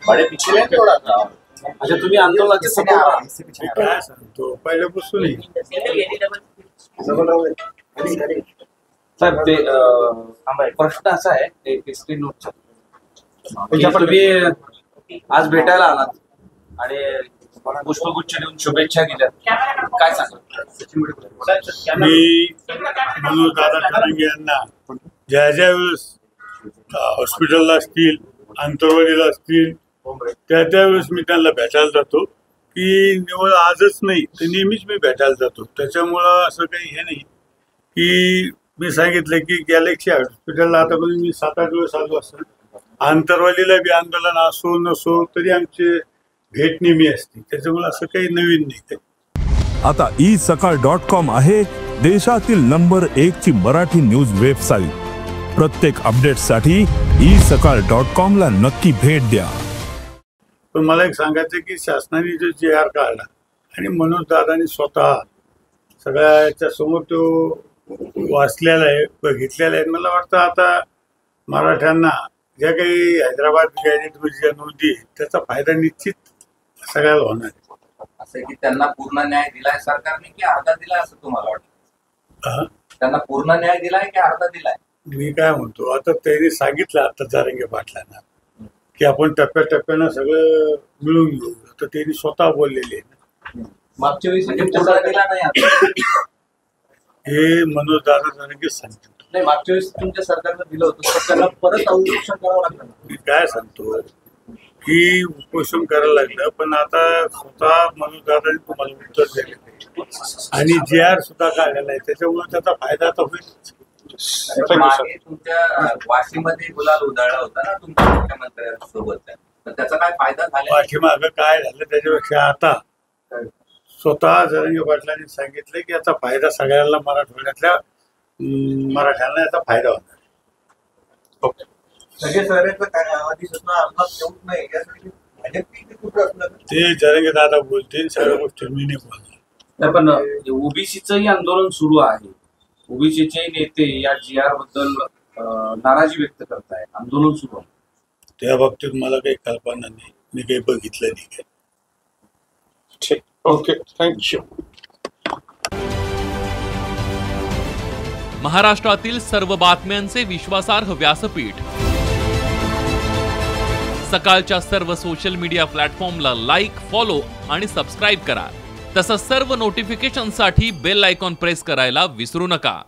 बड़े पिछले थोड़ा था। अच्छा तुम्ही आंदोलनाचे सपोर्ट काय सांगतो पहिल्यापासून साहेब ते प्रश्न असा आहे ते हिस्ट्री नोटचा तुम्ही आज भेटायला आलात आणि पुष्पगुच्छ देऊन शुभेच्छा दिल्या काय सांगा मी मनोज दादा ठाकरे यांना ज्या ज्या वेळेस हॉस्पिटलला असतील आंतरवाडीला असतील त्या त्यावेळेस मी त्यांना भेटायला जातो की निवड आजच नाही तर नेहमीच मी भेटायला जातो त्याच्यामुळं असं काही हे नाही की मी सांगितलं की गॅलेक्सी हॉस्पिटलला आतापर्यंत मी 7-8 दिवस आलो असतो आंतरवालीला बी आंदोलन असो नसो तरी आमचे भेट नेहमी असते त्याच्यामुळे असं काही नवीन नाही आता isakal.com आहे देशातील नंबर 1 ची मराठी न्यूज वेबसाईट प्रत्येक अपडेटसाठी isakal.com ला नक्की भेट द्या पण मला एक सांगायचं की शासनाने जो JR काढला आणि मनोज दादांनी स्वतः सगळ्याच्या समोर तो वाचलेला आहे बघितलेला आहे मला वाटतं आता मराठ्यांना ज्या काही हैदराबाद गॅजेटमध्ये ज्या नोंदी त्याचा फायदा निश्चित सगळ्याला होणार आहे असं की त्यांना पूर्ण न्याय दिलाय सरकारने की अर्धा दिलाय असं तुम्हाला वाटतं त्यांना पूर्ण न्याय दिलाय की अर्धा दिलाय मी काय म्हणतो आता त्यांनी सांगितलं आता जारंगे पाटलांना की आपण टप्प्याटप्प्यानं सगळं मिळून घेऊ तर त्यांनी स्वतः बोललेले आहे मागच्या वेळेस दिला नाही हे मनोज दादा जारंगे सांगतो नाही मागच्या वेळेस तुमच्या सरकारनं दिलं होतं तर त्यांना परत उपोषण करावं लागलं मी काय सांगतो की उपोषण करायला लागलं पण आता स्वतः मनोज दादांनी तुम्हाला उत्तर दिलेलं आहे आणि JR सुद्धा काढलेला आहे त्याच्यामुळे त्याचा फायदा आता होईल मागे तुमच्या वाशीमध्ये गुलाल उधळला होता ना तुमच्या मुख्यमंत्र्यांसोबत तर त्याचा काय फायदा झाला पाठीमागं काय झालं त्याच्यापेक्षा आता स्वतः जरंगे पाटलांनी सांगितलं की याचा फायदा सगळ्यांना मराठवाड्यातल्या मराठ्यांना याचा फायदा होणार ते जरंगे दादा बोलतील सगळ्या गोष्टी मी नाही बोलणार पण ओबीसीचंही आंदोलन सुरू आहे ओबीसीचे नेते या JR बद्दल नाराजी व्यक्त करताय आंदोलन सुरू आहे त्या बाबतीत मला काही कल्पना नाही मी काही बघितलं नाही काही ठीक ओके थँक्यू महाराष्ट्रातील सर्व बातम्यांचे विश्वासार्ह व्यासपीठ सकाळच्या सर्व सोशल मीडिया प्लॅटफॉर्मला लाईक फॉलो आणि सबस्क्राईब करा तसंच सर्व नोटिफिकेशनसाठी बेल आयकॉन प्रेस करायला विसरू नका